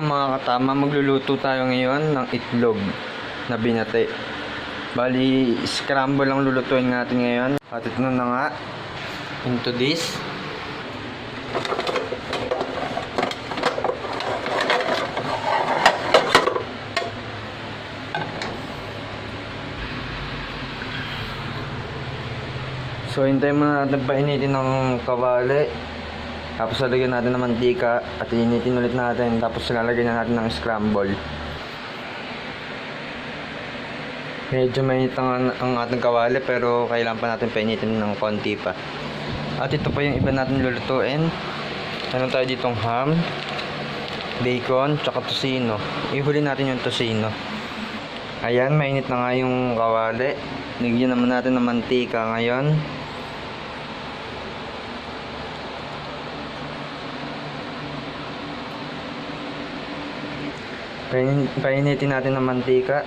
Yan mga katama, magluluto tayo ngayon ng itlog na binati. Bali, scramble lang lulutuin natin ngayon. At ito na nga, into this. So, hintayin muna natin painitin ng kawali. Tapos lalagyan natin ng mantika at initin ulit natin. Tapos lalagyan na natin ng scramble. Medyo mainit ang ating kawali pero kailangan pa natin painitin ng konti pa. At ito pa yung iba natin lulutuin. Meron tayo ditong ham, bacon, tsaka tocino. Ihuli natin yung tocino. Ayan, mainit na nga yung kawali. Nigyan naman natin ng mantika ngayon. Painitin natin ng mantika.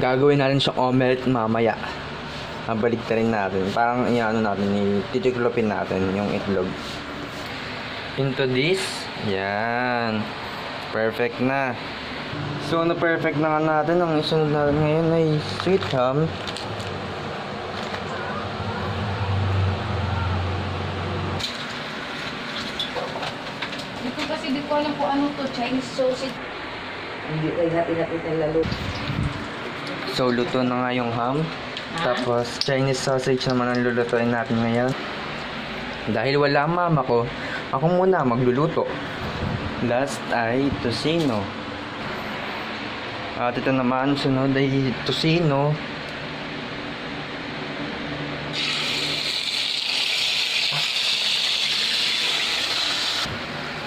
Gagawin natin siyang omelette mamaya. Babalik na rin natin. Parang iano natin, titiklopin natin yung itlog. Into this. Yan. Perfect na. So, na-perfect na nga natin. Ang isunod natin ngayon ay sweet ham. Ito kasi di ko alam kung ano to, Chinese sausage. Hindi ko hati-hati ng lalo. So, luto na nga yung ham. Tapos, Chinese sausage naman ang lulutuin natin ngayon. Dahil wala mama ko, ako muna magluluto. Last ay tocino. At ito naman, sunod ay tocino.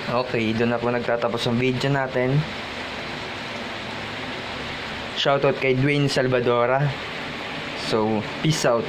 Okay, doon na po nagtatapos ang video natin. Shoutout kay Dwayne Salvadora. So, peace out.